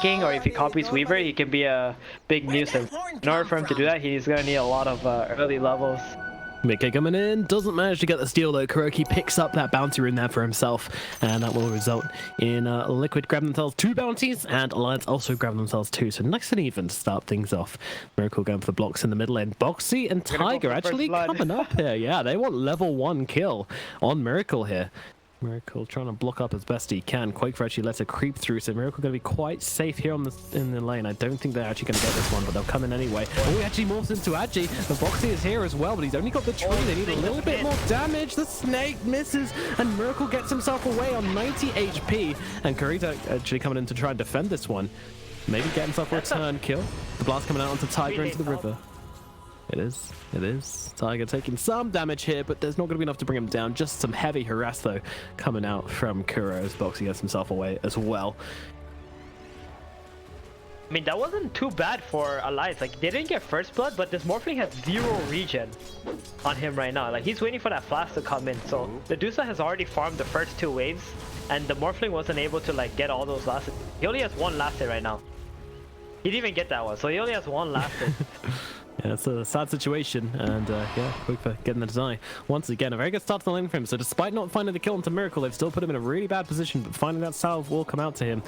King, or if he copies Weaver, he can be a big nuisance. In order for him to do that, he's gonna need a lot of early levels. Mickey coming in, doesn't manage to get the steal though. Kuroki picks up that bounty rune there for himself, and that will result in Liquid grabbing themselves 2 bounties, and Alliance also grabbing themselves 2. So nice and even to start things off. Miracle going for the blocks in the middle lane. Boxy and Tiger actually coming up here. Yeah, they want level 1 kill on Miracle here. Miracle trying to block up as best he can. Quaker actually lets it creep through, so Miracle going to be quite safe here on in the lane. I don't think they're actually going to get this one, but they'll come in anyway. Oh, he actually morphs into Agi. The Boxy is here as well, but he's only got the tree. They need a little bit more damage. The snake misses, and Miracle gets himself away on 90 HP. And Kurita actually coming in to try and defend this one. Maybe get himself a return kill. The blast coming out onto Tiger into the river. It is. Tiger taking some damage here, but there's not going to be enough to bring him down. Just some heavy harass, though, coming out from Kuro as Boxy gets himself away as well. I mean, that wasn't too bad for Alliance. Like, they didn't get first blood, but this Morphling has 0 regen on him right now. Like, he's waiting for that flash to come in. So, the Medusa has already farmed the first 2 waves, and the Morphling wasn't able to, like, get all those last hits. He only has 1 last hit right now. He didn't even get that one, so he only has 1 last hit. Yeah, it's a sad situation, and yeah, quick for getting the design. Once again, a very good start to the lane for him. So despite not finding the kill onto Miracle, they've still put him in a really bad position, but finding that salve will come out to him,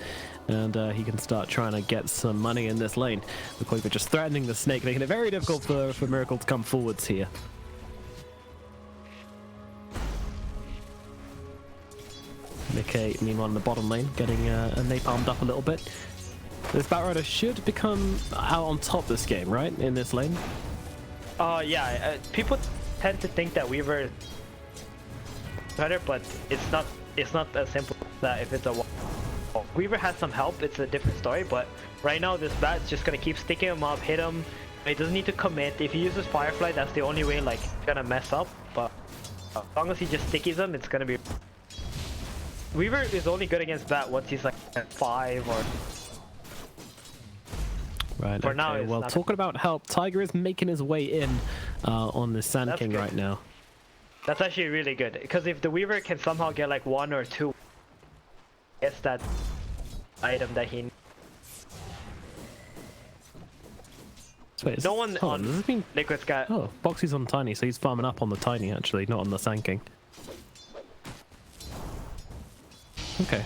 and he can start trying to get some money in this lane. The Quaker just threatening the snake, making it very difficult for Miracle to come forwards here. Nikkei, meanwhile, in the bottom lane, getting napalmed up a little bit. This Batrider should become out on top this game, right? In this lane? Yeah. People tend to think that Weaver is better, but it's not as simple as that. If it's a Weaver has some help, it's a different story. But right now, this Bat's just gonna keep sticking him up, hit him. He doesn't need to commit. If he uses Firefly, that's the only way, like, it's gonna mess up. But as long as he just stickies him, it's gonna be. Weaver is only good against Bat once he's like at 5 or. Right, for okay. now, well, talking about help, Tiger is making his way in on the Sand King right now. That's actually really good, because if the Weaver can somehow get like 1 or 2, gets that item that he needs. Wait, no one on Liquid's got... Oh, Boxy's on Tiny, so he's farming up on the Tiny actually, not on the Sand King. Okay.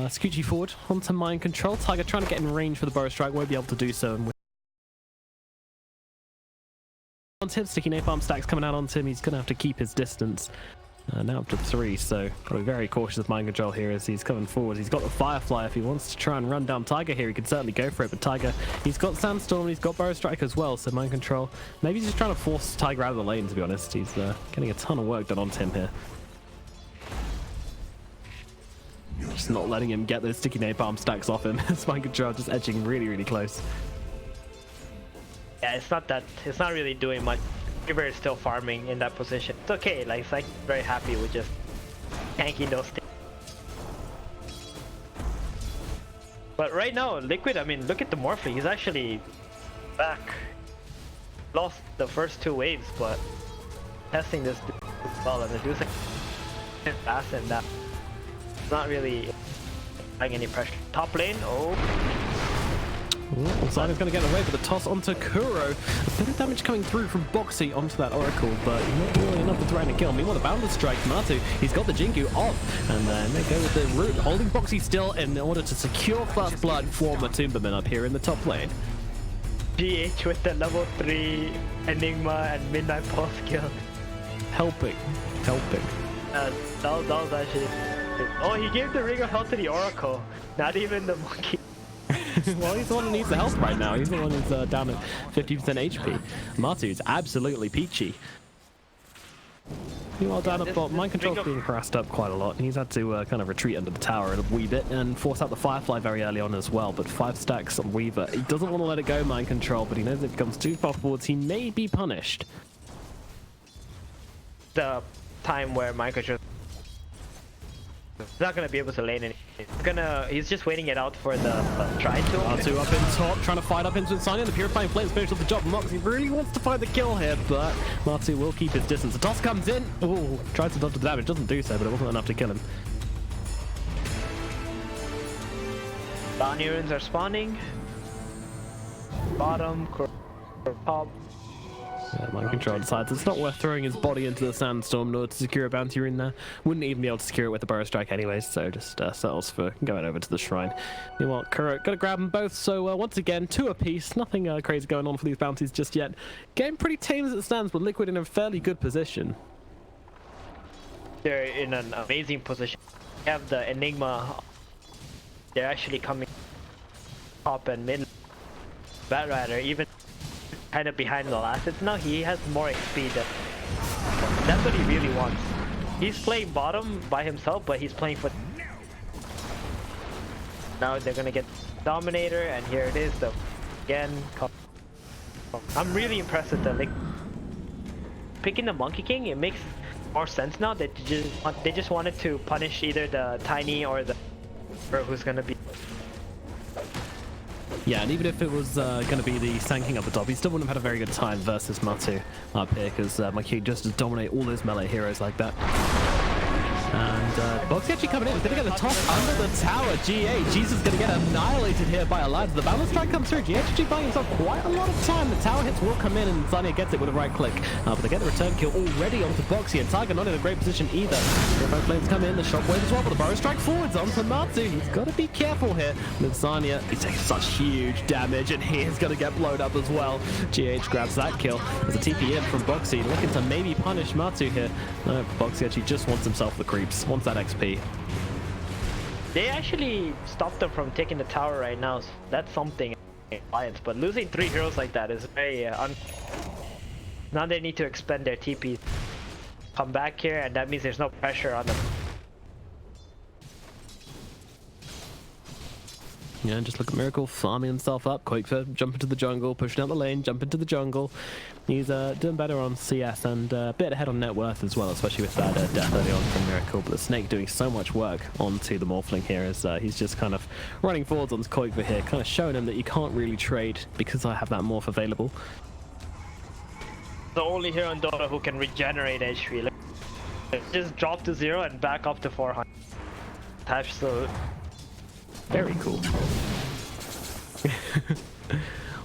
Scoochie forward onto Mind Control. Tiger trying to get in range for the Burrow Strike, won't be able to do so. And on him, sticky napalm stacks coming out onto him. He's going to have to keep his distance. Now up to 3, so got to be very cautious of Mind Control here as he's coming forward. He's got the Firefly. If he wants to try and run down Tiger here, he can certainly go for it. But Tiger, he's got Sandstorm, he's got Burrow Strike as well, so Mind Control. Maybe he's just trying to force Tiger out of the lane, to be honest. He's getting a ton of work done onto him here. Just not letting him get those sticky napalm stacks off him. Mind Control just edging really, really close. Yeah, it's not really doing much. Weaver is still farming in that position. It's okay, like, it's like very happy with just tanking those things. But right now, Liquid, I mean, look at the Morphling. He's actually back. Lost the first 2 waves, but testing this well, and the dude's like fast and that. It's not really having any pressure. Top lane, Simon's going to get away with the toss onto Kuro. A bit of damage coming through from Boxy onto that Oracle, but not really enough to threaten a kill. Meanwhile, the Boundless strikes Matu. He's got the Jinku off, and then they go with the root, holding Boxy still in order to secure first blood for Matumbaman up here in the top lane. GH with the level 3 Enigma and Midnight Pulse kill. Helping. That was actually... Oh, he gave the Ring of Health to the Oracle, not even the monkey. Well, he's the one who needs the health right now. He's the one who's down at 50% HP. Matu's absolutely peachy. Meanwhile, down at bottom, Mind Control's being harassed up quite a lot. He's had to kind of retreat under the tower a wee bit and force out the Firefly very early on as well. But 5 stacks on Weaver. He doesn't want to let it go, Mind Control, but he knows if it comes too far forwards, he may be punished. The time where Mind Control... He's not gonna be able to lane anything. He's just waiting it out for the try to. Matu up in top, trying to fight up into Insania. The Purifying Flames finish off the job. Moxie really wants to find the kill here, but Matu will keep his distance. The toss comes in. Oh, tries to dodge the damage, doesn't do so, but it wasn't enough to kill him. Bounty runes are spawning. Bottom, top. Yeah, Mind Control decides it's not worth throwing his body into the sandstorm in order to secure a bounty rune there. Wouldn't even be able to secure it with the Burrow Strike anyways, so just settles for going over to the shrine. Meanwhile, Kuro gotta grab them both, so once again, 2 apiece. Nothing crazy going on for these bounties just yet. Game pretty tame as it stands, but Liquid in a fairly good position. They're in an amazing position. They have the Enigma. They're actually coming top and mid. Bat Rider, even kind of behind the last hits now, he has more XP than. That's what he really wants. He's playing bottom by himself, but he's playing for. Now they're gonna get Dominator, and here it is. The again, I'm really impressed with the picking the Monkey King. It makes more sense now that they just wanted to punish either the Tiny or the who's gonna be. Yeah, and even if it was going to be the Sand King up the top, he still wouldn't have had a very good time versus Matu up here, because Monkey just to dominate all those melee heroes like that. And Boxy actually coming in. He's going to get the top under the tower. GH, Jesus is going to get annihilated here by Alliance. The Balance Strike comes through. GH actually buying himself quite a lot of time. The tower hits will come in, and Zania gets it with a right click. But they get the return kill already onto Boxy, and Tiger not in a great position either. The Red Flames come in, the Shockwave as well, but the Burrow Strike forwards onto Matu. He's got to be careful here. With Zania, he's taking such huge damage, and he is going to get blown up as well. GH grabs that kill. There's a TP in from Boxy, looking to maybe punish Matu here. No, Boxy actually just wants himself the creeps, wants that XP. They actually stopped them from taking the tower right now, so that's something in Alliance, but losing 3 heroes like that is very now they need to expend their TP. Come back here, and that means there's no pressure on them. Yeah, just look at Miracle farming himself up. Quakefer, jump into the jungle, pushing out the lane, jump into the jungle. He's doing better on CS and a bit ahead on net worth as well, especially with that death early on from Miracle. But the Snake doing so much work onto the Morphling here as he's just kind of running forwards on Quakefer here, kind of showing him that you can't really trade because I have that Morph available. The only hero in Dota who can regenerate HP. Like, just drop to 0 and back up to 400. Absolute. Very cool.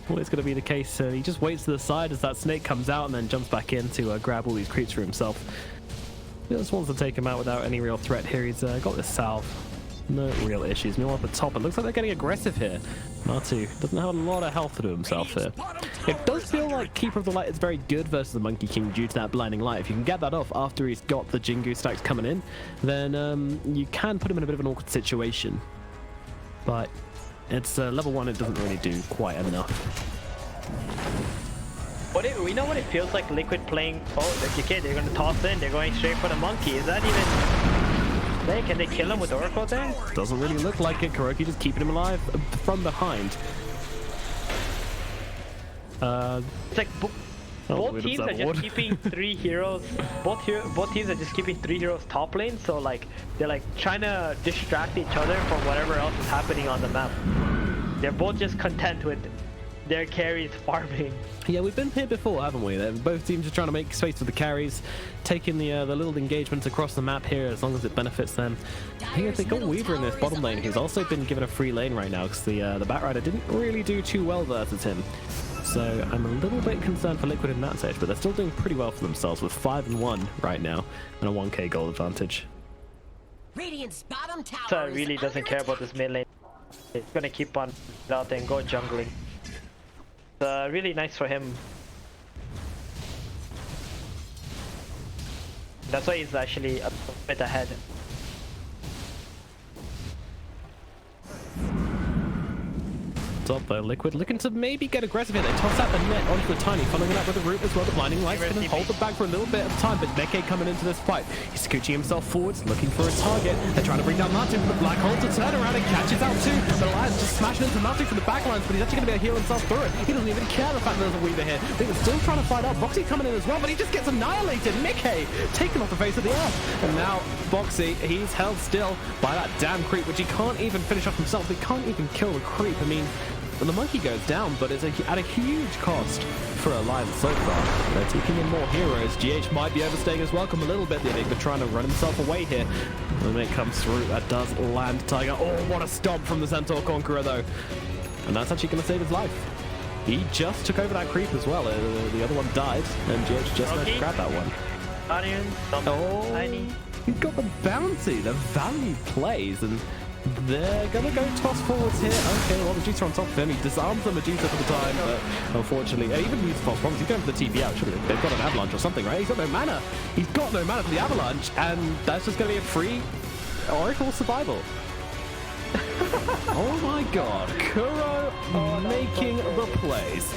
Always going to be the case. He just waits to the side as that Snake comes out and then jumps back in to grab all these creeps for himself. He just wants to take him out without any real threat here. He's got this salve. No real issues. Meanwhile at the top, it looks like they're getting aggressive here. Matu doesn't have a lot of health to himself here. It does feel like Keeper of the Light is very good versus the Monkey King due to that blinding light. If you can get that off after he's got the Jingu stacks coming in, then you can put him in a bit of an awkward situation. But it's level 1, it doesn't really do quite enough. We know what it feels like Liquid playing. Oh, okay, they're going to toss in. They're going straight for the monkey. Is that even... Can they kill him with Oracle there? Doesn't really look like it. Kuroki just keeping him alive from behind. It's like both teams are just keeping 3 heroes. Both teams are just keeping 3 heroes top lane. So like they're like trying to distract each other from whatever else is happening on the map. They're both just content with their carries farming. Yeah, we've been here before, haven't we? Both teams are trying to make space for the carries, taking the little engagements across the map here as long as it benefits them. I think if they got Weaver in this bottom lane, he's also been given a free lane right now because the Bat Rider didn't really do too well versus him. So I'm a little bit concerned for Liquid in that stage, but they're still doing pretty well for themselves with 5-1 right now and a 1k goal advantage. Radiant's bottom tower so really doesn't care about this mid lane. It's gonna keep on out there and go jungling. Really nice for him. That's why he's actually a bit ahead. Top though, Liquid looking to maybe get aggressive here. They toss out the net onto the Tiny, following it up with the root as well. The blinding lights can hold the back for a little bit of time, but Neke coming into this fight. He's scooching himself forwards, looking for a target. They're trying to bring down Matu from the black hole to turn around and catches out too. The Alliance just smashing into Matu from the backlines, but he's actually going to be able to heal himself through it. He doesn't even care the fact that there's a Weaver here. They were still trying to fight up. Boxy coming in as well, but he just gets annihilated. Neke taken off the face of the earth. And now Boxy, he's held still by that damn creep, which he can't even finish off himself. He can't even kill the creep. I mean, the monkey goes down, but it's at a huge cost for Alliance so far. They're taking in more heroes. GH might be overstaying his welcome a little bit. The Enigma trying to run himself away here. When it comes through, that does land Tiger. Oh, what a stomp from the Centaur Conqueror, though. And that's actually going to save his life. He just took over that creep as well. The other one died, and GH just managed to grab that one. Tiny. He's got the bounty, the value plays, and they're going to go toss forwards here. Okay, well, Medusa on top of him. He disarms the Medusa for the time, but unfortunately, even used false promise. He's going for the TP out. Surely they've got an avalanche or something, right? He's got no mana. He's got no mana for the avalanche, and that's just going to be a free Oracle survival. Oh my god, Kuro making the plays.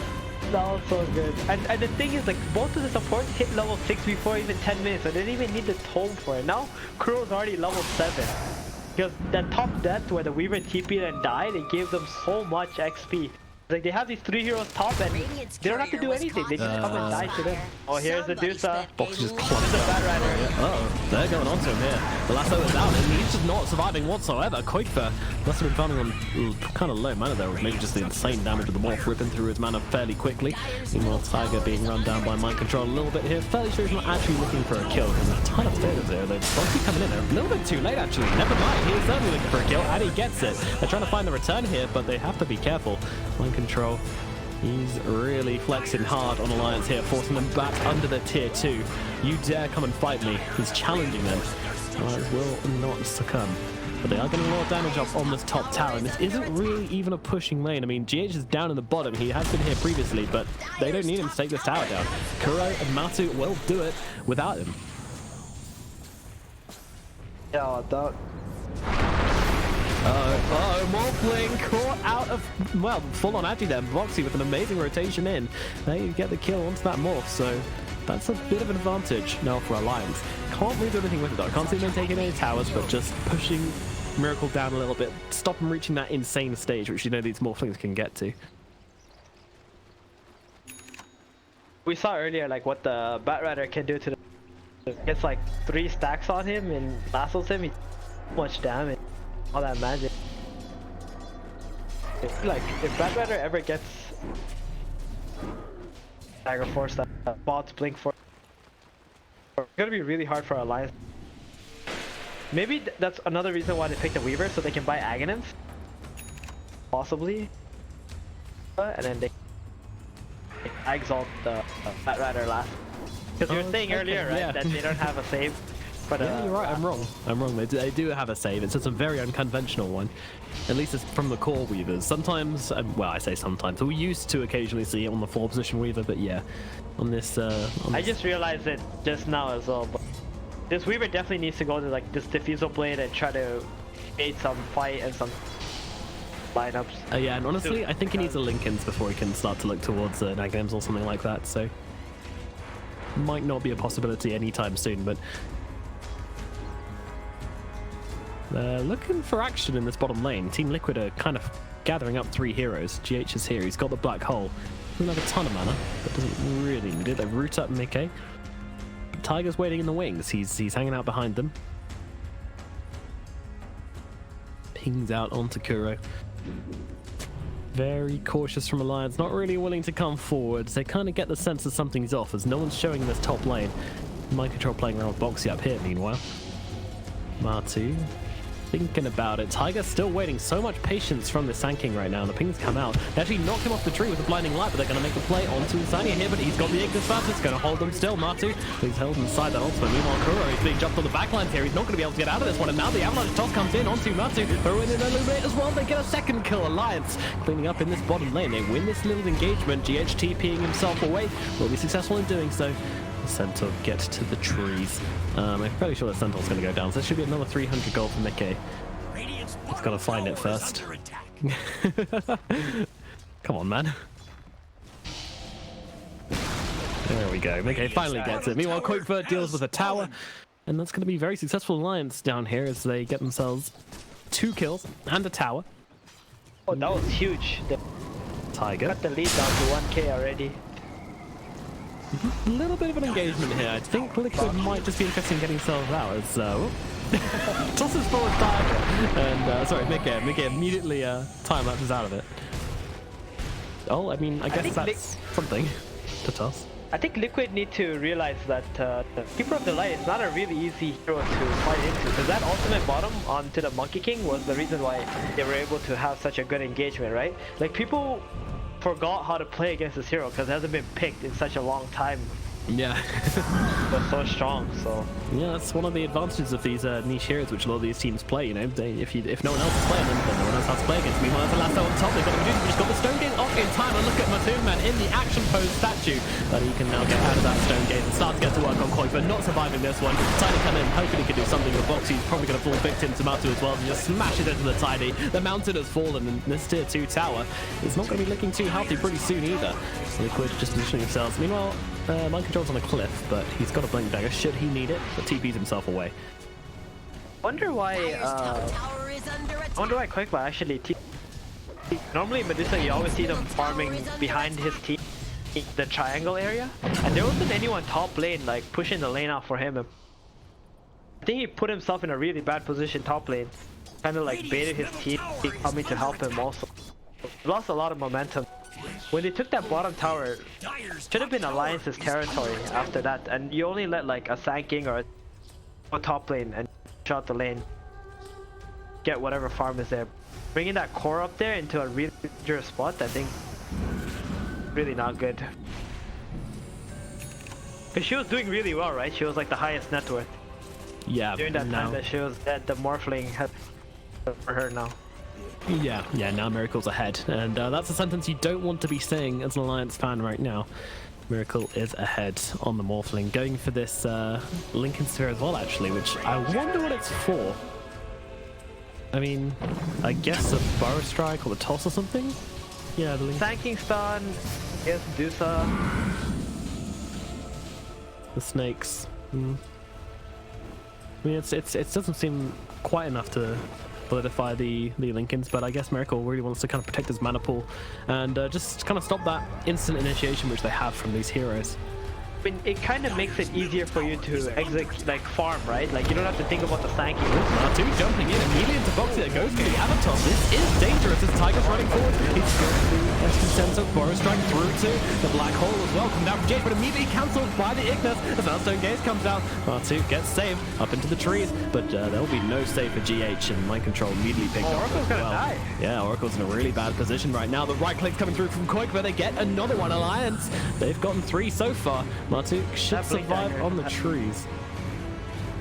That was so good. And the thing is, like, both of the supports hit level 6 before even 10 minutes, so they didn't even need the tome for it. Now, Kuro's already level 7. Because that top death where the Weaver TP'd and died, it gave them so much XP. Like, they have these 3 heroes top and they don't have to do anything, they just come and die to them. Oh, here's the Medusa. Box just clumped The up. Bat Rider. Uh-oh, they're going on to him here. The lasso is out, and he's just not surviving whatsoever. Quickfur must have been founding on kind of low mana there, or maybe just the insane damage of the morph ripping through his mana fairly quickly. Meanwhile, Tiger being run down by mind control a little bit here. Fairly sure he's not actually looking for a kill, because there's a ton of stairs there. They're supposed to be coming in. They're a little bit too late, actually. Never mind, he is certainly looking for a kill, and he gets it. They're trying to find the return here, but they have to be careful. Mind control. He's really flexing hard on Alliance here, forcing them back under the tier 2. You dare come and fight me. He's challenging them. Alliance will not succumb. But they are getting a lot of damage up on this top tower, and this isn't really even a pushing lane. I mean, GH is down in the bottom. He has been here previously, but they don't need him to take this tower down. Kuro and Matu will do it without him. Yeah, that... Morphling caught out of, well, full on anti there. Boxy with an amazing rotation in. There you get the kill onto that morph, so that's a bit of an advantage now for Alliance. Can't really do anything with it though. Can't see them taking any towers, but just pushing Miracle down a little bit. Stop him reaching that insane stage, which you know these morphlings can get to. We saw earlier like what the Bat Rider can do to the... Gets like 3 stacks on him and lassos him. He much damage. All that magic. If Bat Rider ever gets Dagger Force, that bots blink for, it's gonna be really hard for Alliance. Maybe that's another reason why they picked the Weaver, so they can buy Aghanim's. Possibly. And then they exalt the Bat Rider last. Because you were saying earlier, right, that they don't have a save. But, yeah, you're right. I'm wrong. They do have a save. It's just a very unconventional one. At least it's from the core Weavers. Sometimes, well, I say sometimes. We used to occasionally see it on the 4-position Weaver, but yeah, on this. I just realized it just now as well. But this Weaver definitely needs to go to like this Diffusal Blade and try to create some fight and some lineups. Yeah, and honestly, I think he needs a Linken's before he can start to look towards Nagnams or something like that. So might not be a possibility anytime soon, but. They're looking for action in this bottom lane. Team Liquid are kind of gathering up 3 heroes. GH is here. He's got the Black Hole. Doesn't have a ton of mana, but doesn't really need it. They root up Mickey. Tiger's waiting in the wings. He's hanging out behind them. Pings out onto Kuro. Very cautious from Alliance. Not really willing to come forward. They kind of get the sense that something's off as no one's showing in this top lane. Mind Control playing around with Boxy up here meanwhile. Matu. Thinking about it. Tiger's still waiting. So much patience from the Sand King right now. The pings come out. They actually knock him off the tree with a blinding light, but they're going to make the play onto Insania here, but he's got the Ignis Fast. It's going to hold him still. Matu, he's held inside that ultimate. Meanwhile, Kuro is being jumped on the backlines here. He's not going to be able to get out of this one, and now the Avalanche toss comes in onto Matu. Throw in an Illuminate as well. They get a second kill. Alliance cleaning up in this bottom lane. They win this little engagement. GH TPing himself away. Will be successful in doing so. The Centaur get to the trees. I'm fairly sure the Centaur's going to go down, so this should be another 300 gold for Mickey. He's got to find it first. Come on, man. There we go. Mickey finally gets it. Meanwhile, Quickfur deals with a tower, and that's going to be very successful Alliance down here as they get themselves 2 kills and a tower. Oh, that was huge. Tiger. Got the lead down to 1k already. A little bit of an engagement here. I think Liquid might just be interested in getting themselves out as tosses forward Tiger and sorry, Mickey immediately time lapses out of it. Oh, I mean, I guess that's something to toss. I think Liquid need to realize that the Keeper of the Light is not a really easy hero to fight into, because that ultimate bottom onto the Monkey King was the reason why they were able to have such a good engagement, right? Like, people forgot how to play against this hero because it hasn't been picked in such a long time. Yeah. But so strong, so yeah, that's one of the advantages of these niche heroes which a lot of these teams play. You know, if no one else is playing them, then no one else has to play against. Meanwhile, the last on top, they've got the just got the Stone Gate off in time, and look at Matoon in the action pose statue, but he can now get out of that Stone Gate and start to get to work on Koi, but not surviving this one. Tiny come in, hoping he can do something with Boxy. He's probably going to fall victim to Matu as well, and just smashes into the Tiny. The mountain has fallen, and this tier 2 tower is not going to be looking too healthy pretty soon either. Liquid just positioning themselves. Meanwhile, Mind Control's on a cliff, but he's got a Blink Dagger should he need it, but TP's himself away. Wonder why Quickbot actually normally Medusa, you always see them farming behind his team, the triangle area, and there wasn't anyone top lane like pushing the lane out for him. I think he put himself in a really bad position top lane, kind of like baited his team coming to help him also. Lost a lot of momentum. When they took that bottom tower, should have been Alliance's territory after that, and you only let like a Sand King or a top lane and shot the lane, get whatever farm is there. Bringing that core up there into a really dangerous spot, I think, really not good. Because she was doing really well, right? She was like the highest net worth. Yeah. During that time that she was dead, the Morphling had for her now. Yeah, now Miracle's ahead, and that's a sentence you don't want to be saying as an Alliance fan right now. Miracle is ahead on the Morphling, going for this Lincoln Sphere as well, actually, which I wonder what it's for. I mean, I guess a Burrow Strike or the Toss or something? Yeah, the Lincoln. Tanking Stun, yes, Dusa. The Snakes. I mean, it doesn't seem quite enough to solidify the Lincolns, but I guess Miracle really wants to kind of protect his mana pool and just kind of stop that instant initiation which they have from these heroes. I mean, it kind of makes it easier for you to exit, like farm, right? Like you don't have to think about the Sankey. Two jumping in immediately into Boxy that goes for the Avatar. This is dangerous as Tiger's running forward. He's going to the SD Center, Burrow Strike through to the Black Hole as well. Come down from Jade, but immediately cancelled by the Ignis. The Sunstone Gaze comes down. R2 gets saved up into the trees, but there'll be no save for GH, and Mind Control immediately picked up. Oracle's gonna die. Yeah, Oracle's in a really bad position right now. The right click coming through from Koik, but they get another one. Alliance, they've gotten 3 so far. Matu should survive on the trees.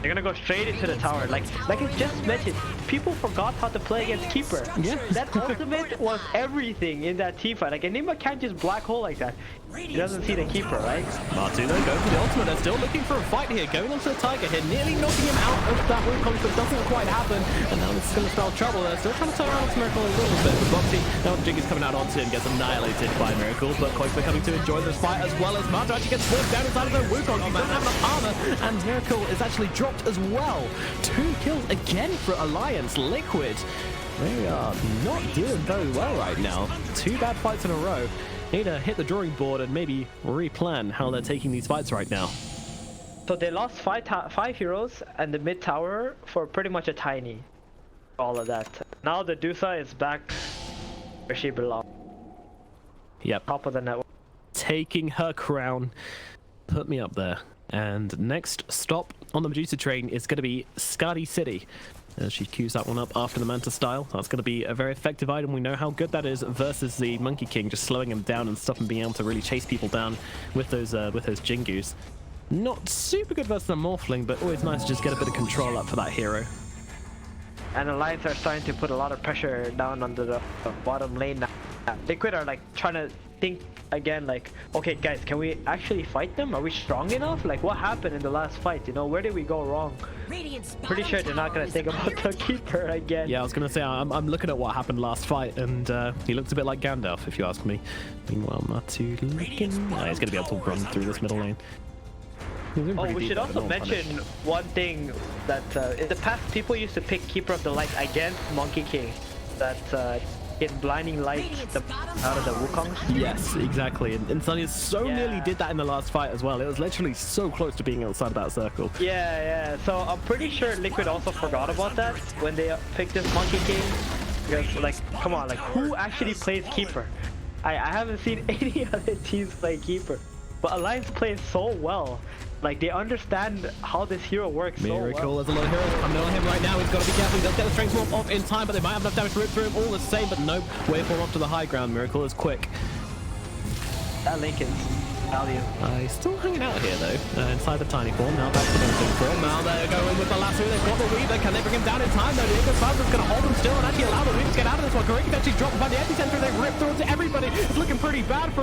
They're gonna go straight into the tower. Like I just mentioned, people forgot how to play against Keeper. Yeah. That ultimate was everything in that team fight. Like Enigma can't just black hole like that. He doesn't see the Keeper, right? Matu though go for the ultimate. They're still looking for a fight here. Going onto the Tiger here, nearly knocking him out of that Wukong, but doesn't quite happen. And now it's going to spell trouble. They're still trying to turn around to Miracle a little bit. But Boxy, now the Jig is coming out onto him, gets annihilated by Miracle. But Koik coming to enjoy this fight as well as Matu actually gets forced down inside of the Wukong. He doesn't have enough armor, and Miracle is actually dropped as well. 2 kills again for Alliance. Liquid, they are not doing very well right now. 2 bad fights in a row. Need to hit the drawing board and maybe replan how they're taking these fights right now. So they lost 5 heroes and the mid tower for pretty much a tiny. All of that. Now the Dusa is back where she belongs. Yep. Top of the network. Taking her crown. Put me up there. And next stop on the Medusa train is going to be Skadi City. She queues that one up after the Manta style. That's going to be a very effective item. We know how good that is versus the Monkey King, just slowing him down and stuff and being able to really chase people down with those Jingus. Not super good versus the Morphling, but always nice to just get a bit of control up for that hero. And Alliance are starting to put a lot of pressure down onto the bottom lane now. Liquid are like trying to think again, like, okay guys, can we actually fight them? Are we strong enough? Like, what happened in the last fight? You know, where did we go wrong? Pretty sure they're not gonna think about the Keeper again. Yeah, I was gonna say, I'm looking at what happened last fight, and he looks a bit like Gandalf, if you ask me. Meanwhile, Matu looking... he's gonna be able to run through this middle lane. Oh, we should also mention one thing that in the past people used to pick Keeper of the Light against Monkey King. That get blinding light out of the Wukong. Yes, exactly. And Sunny so nearly did that in the last fight as well. It was literally so close to being outside of that circle. Yeah. So I'm pretty sure Liquid also forgot about that when they picked this Monkey King. Because, like, come on, like, who actually plays Keeper? I haven't seen any other teams play Keeper. but Alliance plays so well. Like, they understand how this hero works so Miracle well. as a lot of heroes coming on him right now. He's got to be careful. He does get the strength morph off in time, but they might have enough damage to rip through him all the same. But nope, way for him off to the high ground. Miracle is quick. That Lincoln's value. He's still hanging out here though, inside the tiny form. Now back to the big form. Now they're going with the lasso. They've got the Weaver. Can they bring him down in time though? Diego Santos going to hold him still and actually allow the Weaver to get out of this one. Kariki actually dropped by the epicenter. They've ripped through to everybody. It's looking pretty bad for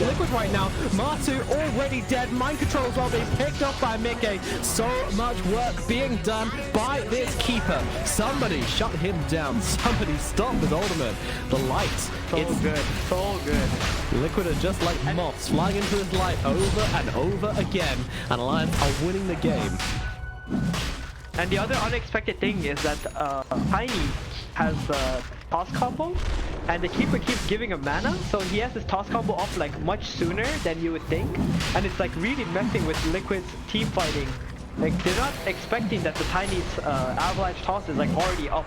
Liquid right now. Matu already dead. Mind control as well being picked up by Mickey. So much work being done by this keeper. Somebody shut him down. Somebody stop his ultimate. The light. So good. So good. Liquid are just like moths flying into his light over and over again, and Alliance are winning the game. And the other unexpected thing is that Tiny has a toss combo, and the keeper keeps giving him mana, so he has his toss combo off like much sooner than you would think, and it's like really messing with Liquid's team fighting. Like, they're not expecting that the Tiny's avalanche toss is like already up.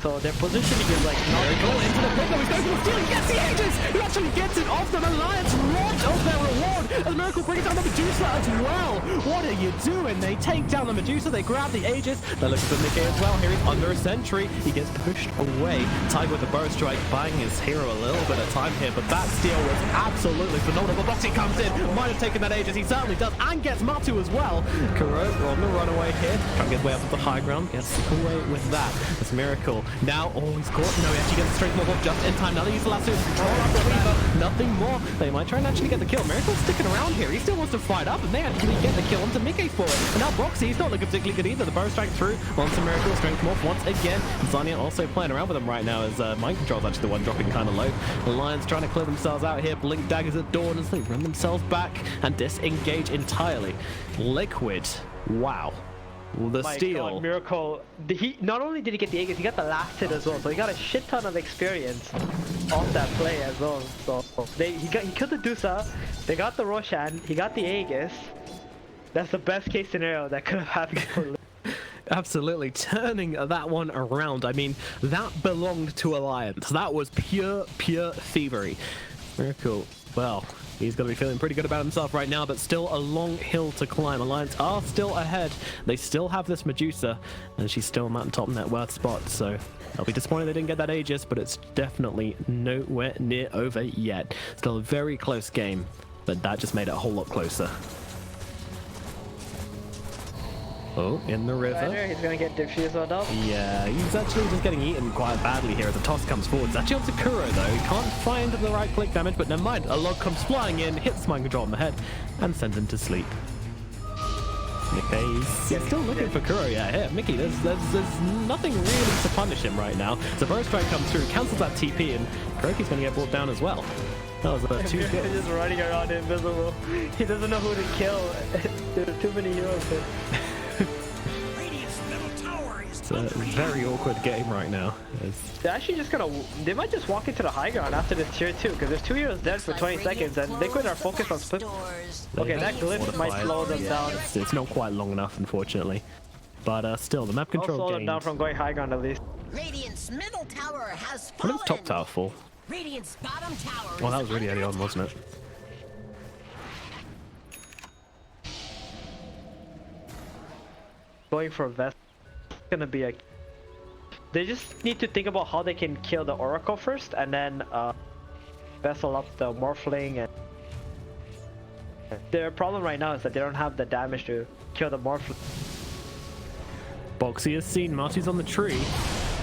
So their positioning is like not Miracle into the pit. He's going for the steal. He gets the Aegis. He actually gets it off them. Alliance robbed of their reward. And Miracle brings down the Medusa as well. What are you doing? They take down the Medusa. They grab the Aegis. They're looking for Mickey as well. Here he's under a sentry. He gets pushed away. Tied with the bow strike, buying his hero a little bit of time here. But that steal was absolutely phenomenal. Boxy comes in. Might have taken that Aegis. He certainly does. And gets Matu as well. Kuro on the runaway here. Trying to get way up to the high ground. Gets away with that. It's Miracle. Now, oh, he's caught. No, he actually gets the strength morph off just in time. Now they use the lasso to control up the Weaver. Nothing more. They might try and actually get the kill. Miracle's sticking around here. He still wants to fight up, and they actually get the kill onto Mickey for it. And now Boxy, he's not looking particularly good either. The bow strike through onto Miracle. Strength morph once again. And Zania also playing around with him right now as Mind Control's actually the one dropping kind of low. The Lions trying to clear themselves out here. Blink daggers at dawn as they run themselves back and disengage entirely. Liquid. Wow. The My steal. God, Miracle. He not only did he get the Aegis, he got the last hit as well. So he got a shit ton of experience off that play as well. So he killed the Dusa. They got the Roshan. He got the Aegis. That's the best case scenario that could have happened for. Absolutely turning that one around. I mean, that belonged to Alliance. That was pure thievery. Miracle. Well, he's going to be feeling pretty good about himself right now, but still a long hill to climb. Alliance are still ahead. They still have this Medusa, and she's still on top net worth spot, so I'll be disappointed they didn't get that Aegis, but it's definitely nowhere near over yet. Still a very close game, but that just made it a whole lot closer. Oh, in the river. He's gonna get diffused up. Yeah, he's actually just getting eaten quite badly here as the toss comes forward. It's actually onto Kuro though. He can't find the right click damage, but never mind. A log comes flying in, hits Mind Control on the head, and sends him to sleep. Mickey's still looking for Kuro. Yeah, here, Mickey, there's nothing really to punish him right now. So Burst Strike comes through, cancels that TP, and Kuroki's gonna get brought down as well. That was about 2 kills. He's just running around invisible. He doesn't know who to kill. There's too many heroes here. It's a very awkward game right now. They're actually just gonna. They might just walk into the high ground after this tier 2 because there's 2 heroes dead for 20 seconds and Liquid are focused on split. Okay, that glitch might slow them down. It's not quite long enough, unfortunately. But still, the map control slow them down from going high ground at least. Radiant's middle tower has What fallen. is top tower for? Radiant's bottom tower. Well, that was really early on, wasn't it? Going for a vest. Gonna be a. They just need to think about how they can kill the Oracle first, and then vessel up the Morphling. And their problem right now is that they don't have the damage to kill the Morphling. Boxy has seen Marty's on the tree.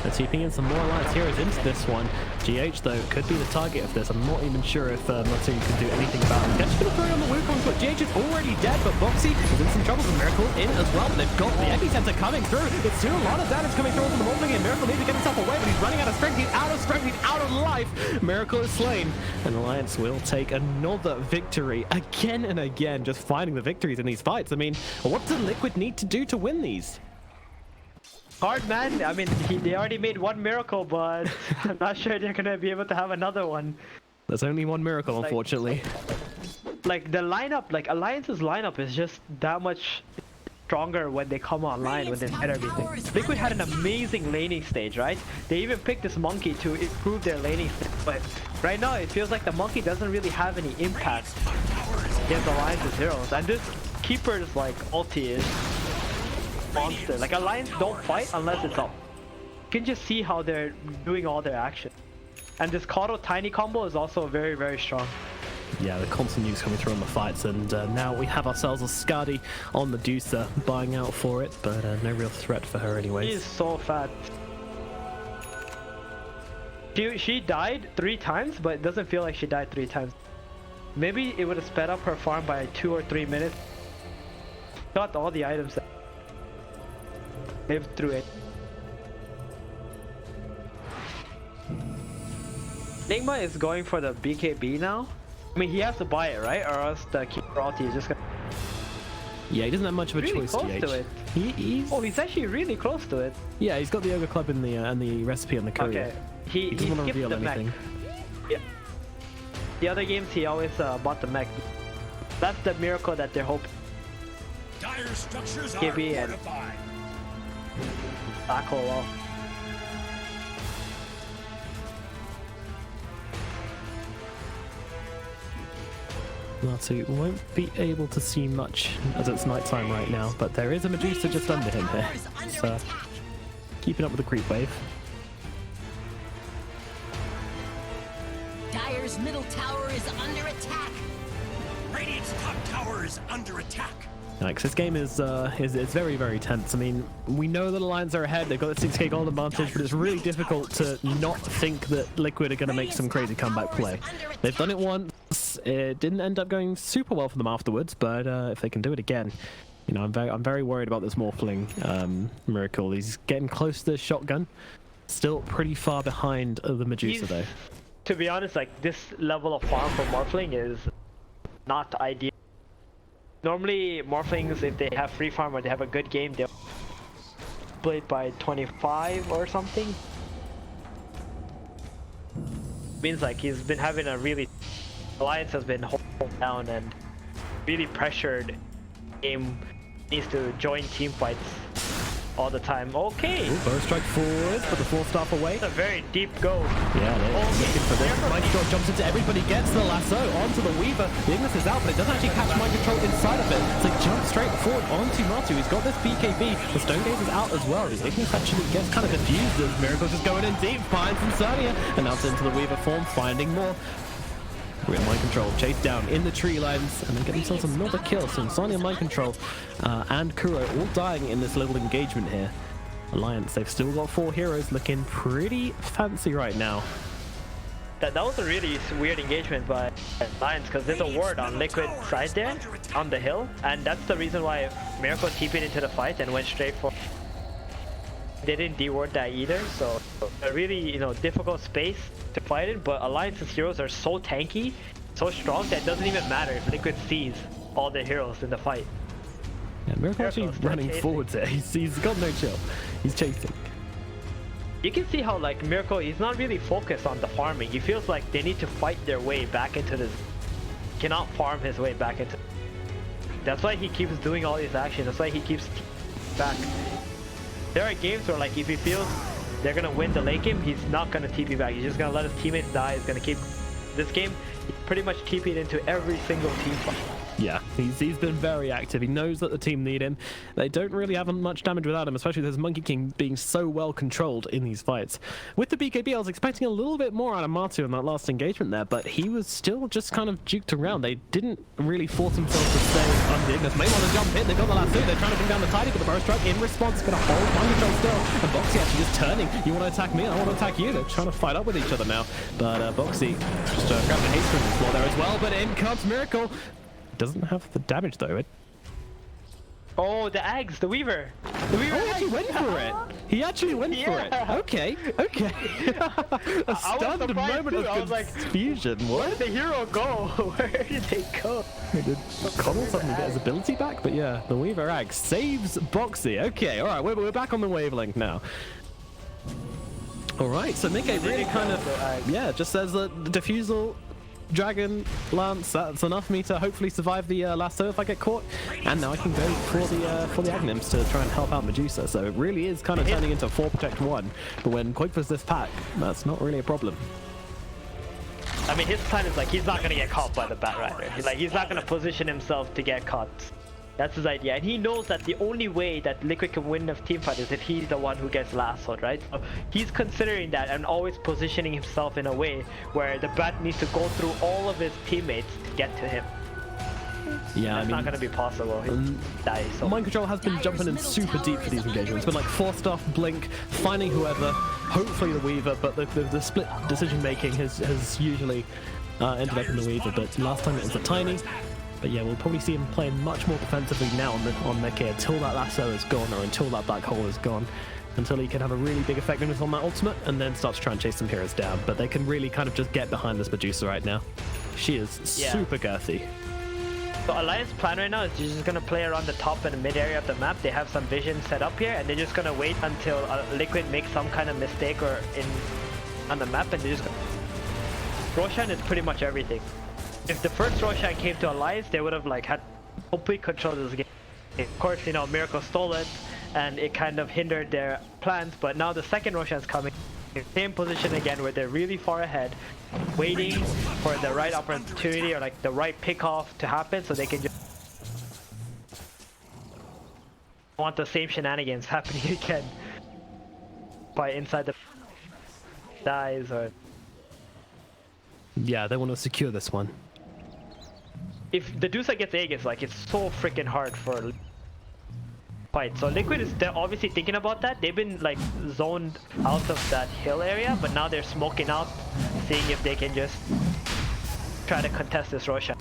They're TPing in some more Alliance heroes into this one. GH, though, could be the target of this. I'm not even sure if Matu can do anything about it. They're just going to throw on the Wukong, but GH is already dead, but Boxy is in some trouble with Miracle in as well. But they've got the EPICENTER coming through. It's still a lot of damage coming through from the Morphling, and Miracle needs to get himself away, but he's running out of strength. He's out of strength. He's out of life. Miracle is slain, and Alliance will take another victory again and again, just finding the victories in these fights. I mean, what does Liquid need to do to win these? Hard, man. I mean, they already made one miracle, but I'm not sure they're gonna be able to have another one. There's only one miracle, unfortunately. Like the lineup, like Alliance's lineup is just that much stronger when they come online, when they get everything. Liquid had an amazing laning stage, right? They even picked this monkey to improve their laning stage, but right now it feels like the monkey doesn't really have any impact. against Alliance's heroes. And this Keeper's like ulti is monster. Like Alliance don't fight unless it's up. You can just see how they're doing all their action. And this Kato tiny combo is also very, very strong. Yeah, the constant news coming through on the fights, and now we have ourselves a Skadi on Medusa, buying out for it, but no real threat for her anyways. She's so fat. She died 3 times, but it doesn't feel like she died 3 times. Maybe it would have sped up her farm by 2 or 3 minutes. Got all the items that lived through it. Enigma is going for the BKB now. I mean, he has to buy it, right? Or else the Keeper ulti is just gonna... Yeah, he doesn't have much of a really choice, close to it. Oh, he's actually really close to it. Yeah, he's got the Ogre Club in the and the recipe on the courier. Okay, he doesn't want to skipped reveal the mech. anything. Yeah. The other games he always bought the mech. That's the miracle that they're hoping. Dire structures are KB and fortified. Black hole wall. Natu won't be able to see much as it's nighttime right now, but there is a Medusa just under him here. So, keeping up with the creep wave. Dire's middle tower is under attack. Radiant's top tower is under attack. Because this game is very, very tense. I mean, we know that Alliance are ahead. They've got the 6k gold advantage, but it's really difficult to not think that Liquid are going to make some crazy comeback play. They've done it once. It didn't end up going super well for them afterwards, but if they can do it again, you know, I'm very worried about this Morphling miracle. He's getting close to the shotgun. Still pretty far behind the Medusa, though. To be honest, like this level of farm for Morphling is not ideal. Normally, Morphlings, if they have free farm or they have a good game, they'll play it by 25 or something. Means like he's been having a really... Alliance has been holding down and really pressured. Game needs to join team fights all the time. Okay! Ooh, bow strike forward, but the 4-staff away. It's a very deep go. Yeah, they're looking for this. Mind Control jumps into everybody, gets the lasso onto the Weaver. The Ignis is out, but it doesn't actually catch Mind Control inside of it. So jump straight forward onto Natu. He's got this BKB. The Stone Gaze is out as well. The Ignis actually gets kind of confused as Miracle's just going in deep, finds Insania, and now it's into the Weaver form, finding more. We're in Mind Control, chased down in the tree lines, and then get themselves another kill. So Insania, Mind Control, and Kuro all dying in this little engagement here. Alliance, they've still got 4 heroes, looking pretty fancy right now. That was a really weird engagement by Alliance, because there's a ward on Liquid side there, on the hill, and that's the reason why Miracle TP'd into the fight and went straight for... They didn't deward that either, so a really, you know, difficult space to fight in, but Alliance's heroes are so tanky, so strong that it doesn't even matter if Liquid sees all the heroes in the fight. Yeah, Miracle actually running chasing. forwards there. He's got no chill. He's chasing. You can see how like Miracle, he's not really focused on the farming. He feels like they need to fight their way back into this. Cannot farm his way back into. That's why he keeps doing all these actions. That's why he keeps back. There are games where like if he feels they're gonna win the late game, he's not gonna TP back. He's just gonna let his teammates die. He's gonna keep this game. He's pretty much TP'd into every single team fight. Yeah, he's been very active. He knows that the team need him. They don't really have much damage without him, especially with his Monkey King being so well controlled in these fights. With the BKB, I was expecting a little bit more out of Matu in that last engagement there, but he was still just kind of juked around. They didn't really force themselves to stay under Ignis. May want to jump in. They've got the lasso. They're trying to bring down the Tidy, but the Burrow Strike in response is going to hold Mind Control still. And Boxy actually just turning. You want to attack me? I want to attack you. They're trying to fight up with each other now. But Boxy just grabbed the haste from the floor there as well, but in comes Miracle. Doesn't have the damage though. Oh, the eggs, the Weaver. The Weaver actually went for it. He actually went for it. Okay, okay. A stunned moment of confusion. Where did the hero go? Where did they go? Did Connell suddenly get his ability back? But yeah, the Weaver Ag saves Boxy. Okay, all right, we're back on the wavelength now. All right, so Mickey really kind of, yeah, just says that the Diffusal, Dragon, Lance, that's enough for me to hopefully survive the lasso if I get caught. And now I can go for the Aghanim's to try and help out Medusa. So it really is kind of turning into a 4 protect 1. But when Quake was this pack, that's not really a problem. I mean, his plan is like he's not gonna get caught by the Batrider. He's not gonna position himself to get caught. That's his idea, and he knows that the only way that Liquid can win a team fight is if he's the one who gets lassoed, right? So he's considering that and always positioning himself in a way where the Bat needs to go through all of his teammates to get to him. Yeah, That's not going to be possible. He'll die. So Mind Control has been jumping in super deep for these engagements. It's been like 4-staff, Blink, finding whoever, hopefully the Weaver, but the split decision making has usually ended up in the Weaver. But last time it was a Tiny. But yeah, we'll probably see him playing much more defensively now on Mickey until that lasso is gone, or until that black hole is gone. Until he can have a really big effectiveness on that ultimate, and then start to try and chase some heroes down. But they can really kind of just get behind this Medusa right now. She is super girthy. So Alliance plan right now is just gonna play around the top and the mid area of the map. They have some vision set up here, and they're just gonna wait until Liquid makes some kind of mistake or on the map, and they're just gonna... Roshan is pretty much everything. If the first Roshan came to Alliance, they would have like had complete control of this game. Of course, you know, Miracle stole it, and it kind of hindered their plans. But now the second Roshan's coming, same position again, where they're really far ahead, waiting for the right opportunity or like the right pickoff to happen, so they can just want the same shenanigans happening again by inside the dies or. Yeah, they want to secure this one. If the Dusa gets Aegis, like it's so freaking hard for fight. So Liquid is obviously thinking about that. They've been like zoned out of that hill area, but now they're smoking out, seeing if they can just try to contest this Roshan.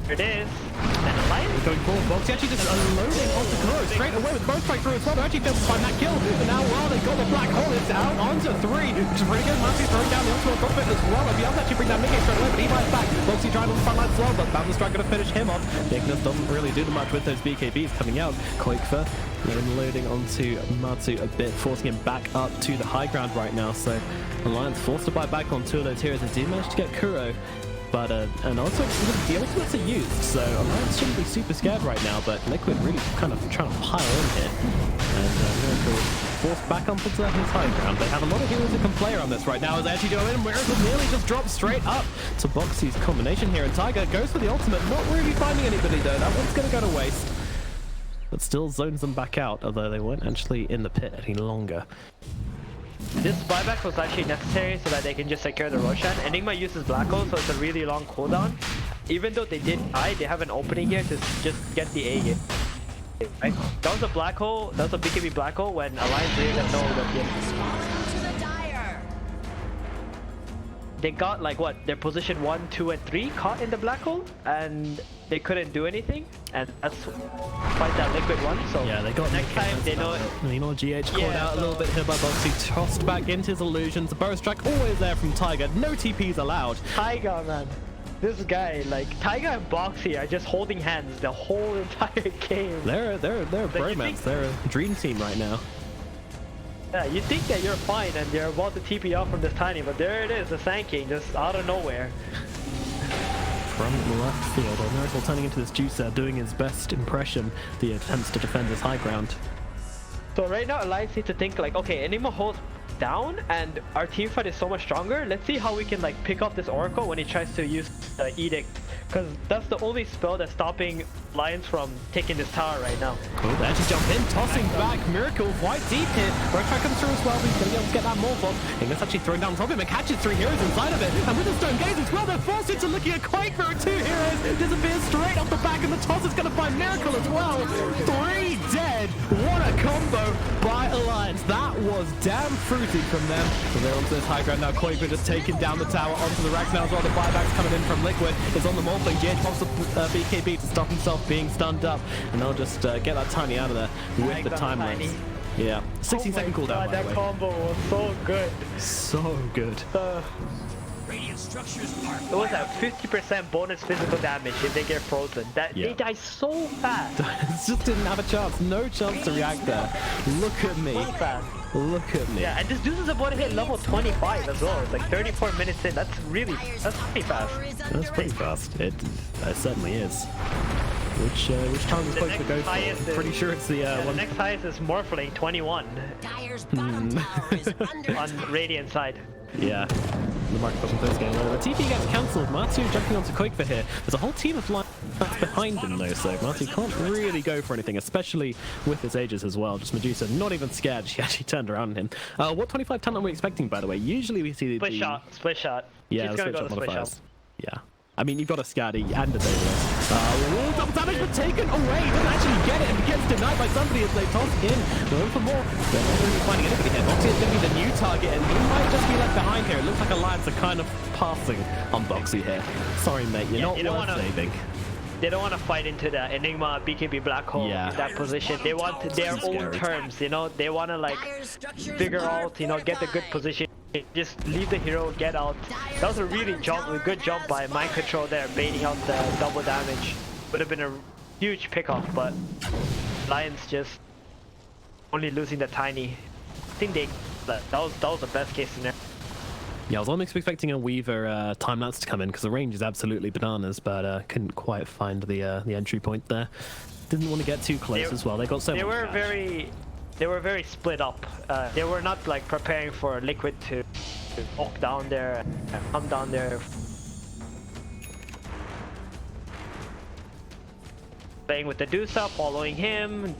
Here it is. And Alliance going forward, Box actually just unloading onto Kuro straight away with both strike through as well. They're actually able to find that kill. And now while they got the black hole, it's out onto 3. Which is pretty good. Matthew's throwing down the ultimate cockpit as well. If he else actually bring down Mickey straight away, but he bites back. Boxy trying on the front line as well, but Bound Strike gonna finish him off. Ignis doesn't really do much with those BKBs coming out. Koikfa loading onto Matsu a bit, forcing him back up to the high ground right now. So Alliance forced to buy back on 2 of those heroes. They do manage to get Kuro. But and also the ultimates are used, so Alliance shouldn't be super scared right now, but Liquid really kind of trying to pile in here. And Miracle forced back onto his high ground. They have a lot of heroes that can play around this right now as they actually go in. Miracle nearly just drops straight up to Boxy's combination here, and Tiger goes for the ultimate, not really finding anybody though. That one's going to go to waste. But still zones them back out, although they weren't actually in the pit any longer. This buyback was actually necessary so that they can just secure the Roshan. Enigma uses Black Hole, so it's a really long cooldown. Even though they did die, they have an opening here to just get the A game. Right? That was a Black Hole, that was a BKB Black Hole when Alliance didn't know that they got like what, their position 1, 2, and 3 caught in the Black Hole, and they couldn't do anything, and that's fight that Liquid one. So yeah, they got next time they know it. You know, GH caught out a little bit here by Boxy, tossed back into his illusions. The Burrow Strike always there from Tiger, no TPs allowed. Tiger, man, this guy, like Tiger and Boxy are just holding hands the whole entire game. They're a bromance, they're a dream team right now. Yeah, you think that you're fine and you're about to TP out from this Tiny, but there it is, the Sand King just out of nowhere. From left field, Miracle turning into this juicer, doing his best impression, the attempts to defend his high ground. So right now Alliance needs to think like, okay, Enigma holds down and our team fight is so much stronger. Let's see how we can like pick off this Oracle when he tries to use the Edict, because that's the only spell that's stopping Alliance from taking this tower right now. Cool, they actually jump in, tossing back Miracle quite deep here. Roadtrack comes through as well, but he's going to be able to get that morph off. Ignis actually throwing down top of him and catches 3 heroes inside of it. And with the Stone Gaze as well, they're forced into looking at Quake for 2 heroes. Disappears straight off the back, and the toss is going to find Miracle as well. 3 dead. What a combo by Alliance. That was damn fruity from them. So they're onto this high ground now. Quake just taking down the tower onto the racks now as well. The buyback's coming in from Liquid. It's on the morphling. GH pops the BKB to stop himself being stunned up, and they'll just get that Tiny out of there with the time lapse. Yeah, 16-second cooldown. That combo was so good. So good. Radiant structures are It was at 50% bonus physical damage if they get frozen. They die so fast. Just didn't have a chance. No chance to react there. Look at me. So fast. Look at me. Yeah, and this dude is about to hit level 25 as well. It's like 34 minutes in. That's pretty fast. That's pretty fast. It certainly is. Which challenge is supposed to go for? I'm pretty sure it's the the one. next highest is Morphling 21 Dyer's bottom tower is under on Radiant side. Yeah. the microphone first game. The TP gets cancelled. Matsu jumping onto Quake for here. There's a whole team of lions behind him though, so Matsu can't really go for anything, especially with his ages as well. Just Medusa not even scared. She actually turned around on him. What 25 talent are we expecting, by the way? Usually we see split shot. Yeah, she's gonna go to split shot. Yeah. I mean, you've got a Scatty and a Daedalus. Double damage, but taken away. Doesn't actually get it and gets denied by somebody as they toss in. Going for more. They're not really finding anybody here. Boxy is going to be the new target, and he might just be left behind here. It looks like Alliance are kind of passing on Boxy here. Sorry, mate, you're not worth saving. They don't want to fight into the Enigma BKB black hole in that position. They want their own terms, you know. They want to like figure out, you know, get the good position. Just leave the hero, get out. That was a really good jump by Mind Control there, baiting out the double damage. Would have been a huge pickoff, but Lions just only losing the tiny. I think that was the best case scenario. Yeah, I was almost expecting a Weaver time lapse to come in because the range is absolutely bananas, but couldn't quite find the entry point there. Didn't want to get too close as well. They got so much cash. They were very split up. They were not like preparing for Liquid to walk down there and come down there. Playing with the Dota2sup, following him.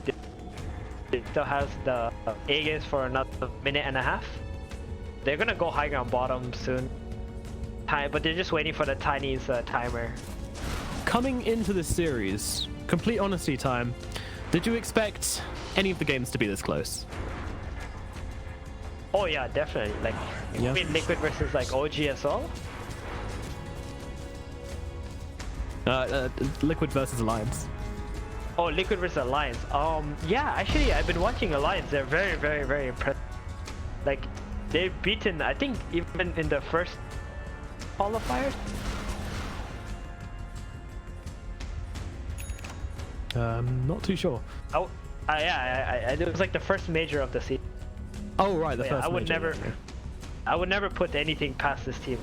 It still has the Aegis for another minute and a half. They're gonna go high ground bottom soon. But they're just waiting for the Tiny's timer. Coming into this series, complete honesty time, did you expect any of the games to be this close? Oh yeah, definitely. Like, I mean Liquid versus like OG as well? Liquid versus Alliance. Oh, Liquid versus Alliance. Yeah, actually I've been watching Alliance. They're very, very, very impressive. Like, they've beaten, I think, even in the first qualifiers. Not too sure. Yeah, it was like the first major of the season. Oh right, the first. I would never put anything past this team.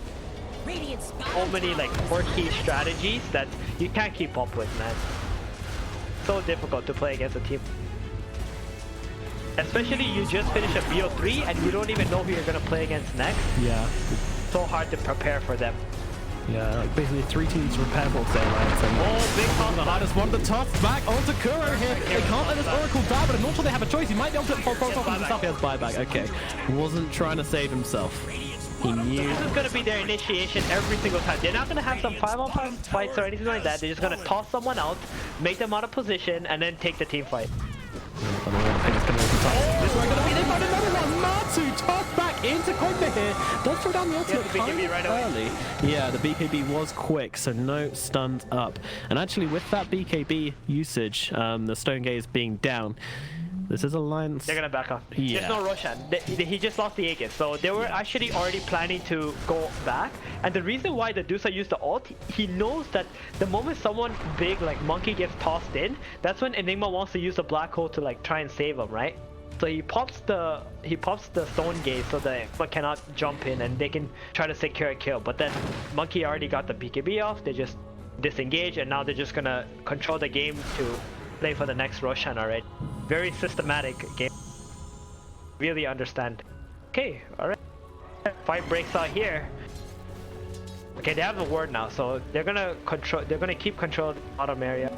So many like quirky strategies that you can't keep up with, man. So difficult to play against a team. Especially you just finished a BO3 and you don't even know who you're gonna play against next. Yeah. So hard to prepare for them. Yeah, like basically 3 teams to prepare for today, right? So big toss. The hardest one, the toss back onto Kuro here. They can't let this Oracle die, but I'm not sure they have a choice. He might be able to pull off himself. He has buyback. Okay. Wasn't trying to save himself. He knew. This is gonna be their initiation every single time. They're not gonna have some 5-on-5 fights or anything like that. They're just gonna toss someone out, make them out of position, and then take the team fight. They found another one. Matsu tossed back into Quake here. Does throw down the ultimate kind of early. Yeah, the BKB was quick, so no stuns up. And actually, with that BKB usage, the Stone Gaze being down, this is Alliance. They're gonna back off. Yeah. There's no Roshan. He just lost the Aegis, so they were actually already planning to go back. And the reason why the Dusa used the ult, he knows that the moment someone big like Monkey gets tossed in, that's when Enigma wants to use the black hole to like try and save him, right? So he pops the Stone Gaze so that Enigma cannot jump in and they can try to secure a kill. But then Monkey already got the BKB off. They just disengage, and now they're just gonna control the game to play for the next Roshan already. Very systematic game. Really understand. Okay, alright. Fight breaks out here. Okay, they have the ward now, so they're gonna keep control of the bottom area.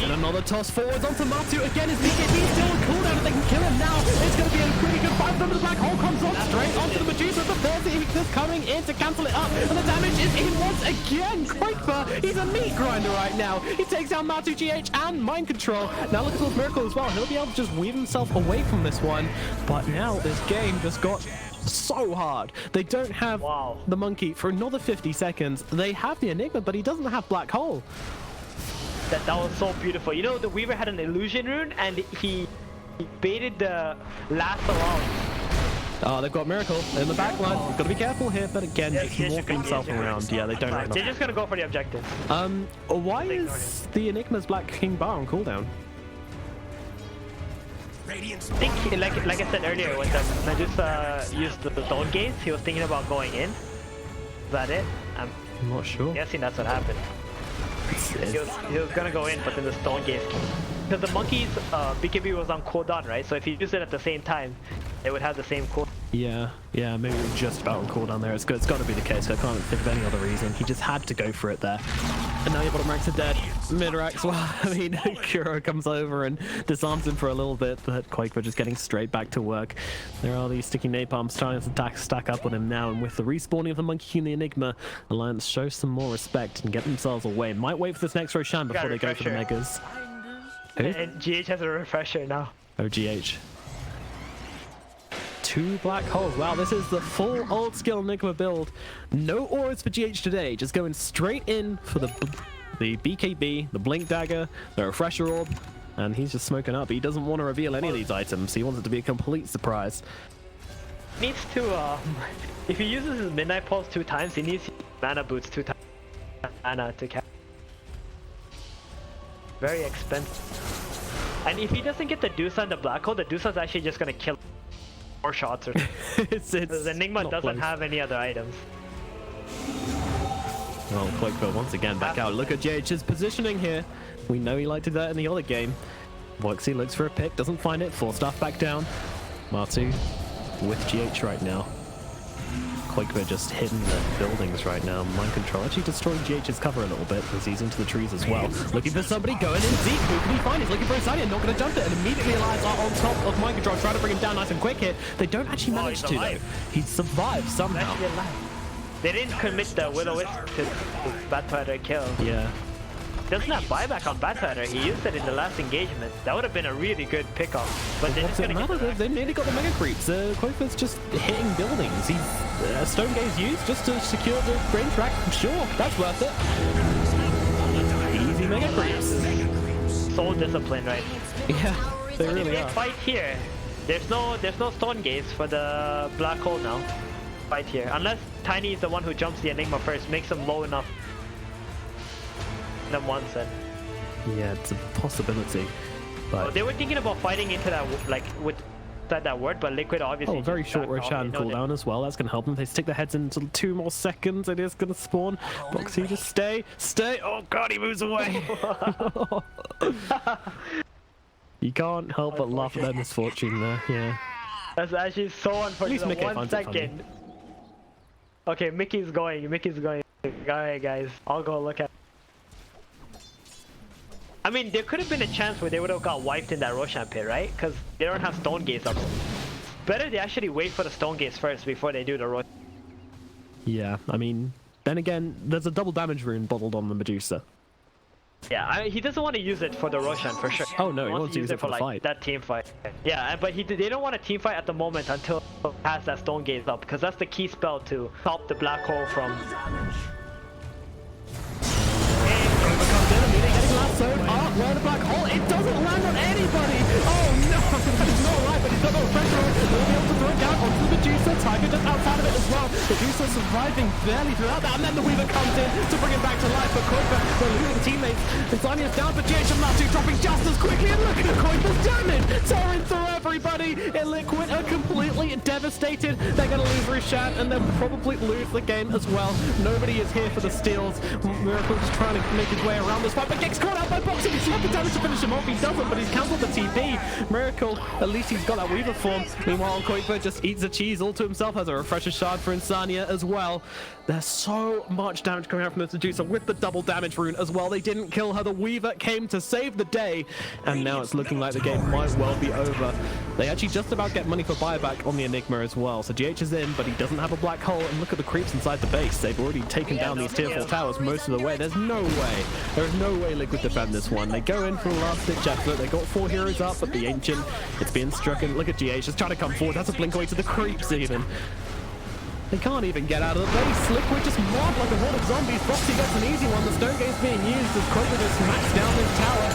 And another toss forwards onto Matsu again. His BKB still on cooldown. If they can kill him now, it's going to be a pretty good fight. From the black hole comes on straight onto the Medusa. The third Aegis coming in to cancel it up, and the damage is in once again. Quakefer, he's a meat grinder right now. He takes down Matsu, GH, and Mind Control. Now look at this Miracle as well. He'll be able to just weave himself away from this one. But now this game just got so hard. They don't have the Monkey for another 50 seconds. They have the Enigma, but he doesn't have Black Hole. That was so beautiful. You know, the Weaver had an illusion rune and he baited the last around. Oh, they've got Miracle in the back line. Got to be careful here, but again, just walking himself around. Yeah, they don't have enough. They're just gonna go for the objective. Why is the Enigma's Black King Bar on cooldown? I think, like I said earlier, when the Medusa used the Stone Gaze, he was thinking about going in. Is that it? I'm not sure. Guessing that's what happened. He was gonna go in, but then the Stone Gaze came. Because the Monkey's BKB was on cooldown, right? So if you use it at the same time, they would have the same cooldown. Yeah, maybe just about on cooldown there. It's got to be the case. I can't think of any other reason. He just had to go for it there. And now your bottom ranks are dead. Mid ranks, well, I mean, Kuro comes over and disarms him for a little bit, but Quakewood just getting straight back to work. There are these sticky napalms starting to stack up on him now, and with the respawning of the Monkey King and the Enigma, Alliance shows some more respect and get themselves away. Might wait for this next Roshan before they go for the Megas. Who? And GH has a refresher now. Oh, GH. 2 black holes. Wow, this is the full old skill Enigma build. No auras for GH today. Just going straight in for the BKB, the Blink Dagger, the Refresher Orb, and he's just smoking up. He doesn't want to reveal any of these items. He wants it to be a complete surprise. Needs to, if he uses his Midnight Pulse 2 times, he needs mana boots 2 times. Mana to catch. Very expensive. And if he doesn't get the Dusa and the Black Hole, the Dusa's actually just gonna kill 4 shots or something. The Enigma doesn't close. have any other items. Well, Quakewood once again back out. Look at JH's positioning here. We know he liked to do that in the other game. Voxy looks for a pick, doesn't find it. 4 staff back down. Martu with GH right now. Quakewood just hitting the buildings right now. Mind control actually destroying GH's cover a little bit as he's into the trees as well. Looking for somebody going in deep. Who can he find? He's looking for Insania, not going to jump it, and immediately Alliance are on top of Mind control, trying to bring him down nice and quick here. They don't actually manage to though. He survived somehow. They didn't commit the Will-O-Wisp to Batfighter kill. Yeah. Doesn't have buyback on Batfighter. He used it in the last engagement. That would have been a really good pickup. But they're just gonna get They nearly got the Mega Creeps. Quakewood's just hitting buildings. He's Stone Gaze used just to secure the range track. Sure, that's worth it. Easy Mega Creeps. Soul discipline, right? Yeah, they If really they are. fight here, there's no Stone Gaze for the Black Hole now. Fight here. Unless Tiny is the one who jumps the Enigma first, makes him low enough. Them once and Yeah, it's a possibility. But they were thinking about fighting into that, like, with that word, but Liquid obviously. oh, very just short backed off. Roshan They know cooldown as well. That's going to help them. They stick their heads in until 2 more seconds. It is going to spawn. Boxy, just stay. Oh god, he moves away. You can't help but laugh at their misfortune there. Yeah. That's actually so unfortunate. Mickey 1 finds it funny. second. Okay, Mickey's going. Alright, guys, I'll go look at. I mean, there could have been a chance where they would have got wiped in that Roshan pit, right? Because they don't have Stone Gaze up. Better they actually wait for the Stone Gaze first before they do the Roshan. Yeah, I mean, then again, there's a double damage rune bottled on the Medusa. Yeah, he doesn't want to use it for the Roshan for sure. Oh no, he wants to use it for the like fight. that team fight. Yeah, but they don't want a team fight at the moment until he has that Stone Gaze up, because that's the key spell to stop the Black Hole from. Where the Black Hole, it doesn't land on anybody! Oh no, that is not right, but he's got no pressure on it. He'll be able to throw it down onto the Medusa. Tiger just outside of it as well. Medusa surviving barely throughout that, and then the Weaver comes in to bring him back to life. But Quakewood, they're losing teammates. Insania's down, but GH and Matu dropping just as quickly, and look at Quakewood's damage! Tearing through everybody! Liquid are completely devastated. They're going to lose Roshan, and they'll probably lose the game as well. Nobody is here for the steals. Miracle just trying to make his way around this fight, but gets caught out by Boxing. He's not the damage to finish him off. He doesn't, but he's cancelled the TP. Miracle, at least he's got that Weaver form. Meanwhile, Quakewood just eats the cheese all to himself. Has a refresher shard for Insania as well. There's so much damage coming out from the Seducer with the double damage rune as well. They didn't kill her. The Weaver came to save the day, and now it's looking like the game might well be over. They actually just about get money for buyback on the Enigma as well. So GH is in, but he doesn't have a black hole. And look at the creeps inside the base. They've already taken down these tier 4 towers most of the way. There's no way. There is no way Liquid defend this one. They go in for a last-ditch effort. They got 4 heroes up, but the Ancient, it's being struck. Look at GH just trying to come forward. That's a blink away to the creeps even. They can't even get out of the base. Liquid just mobbed like a horde of zombies. Foxy gets an easy one. The Stone Gaze being used as Quakewood just smacks down this tower.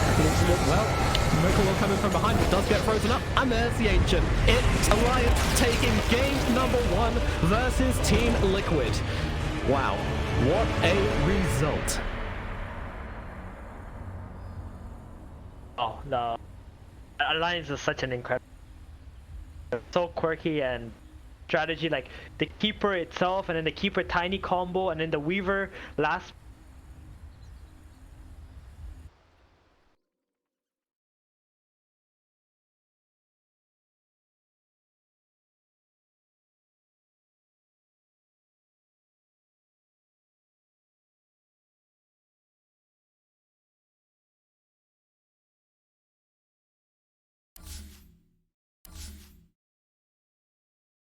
Well, Miracle will come in from behind, but does get frozen up. And there's the Ancient. It's Alliance taking game number 1 versus Team Liquid. Wow, what a result. Oh no, Alliance is such an incredible, so quirky and strategy. Like the Keeper itself, and then the Keeper Tiny combo, and then the Weaver last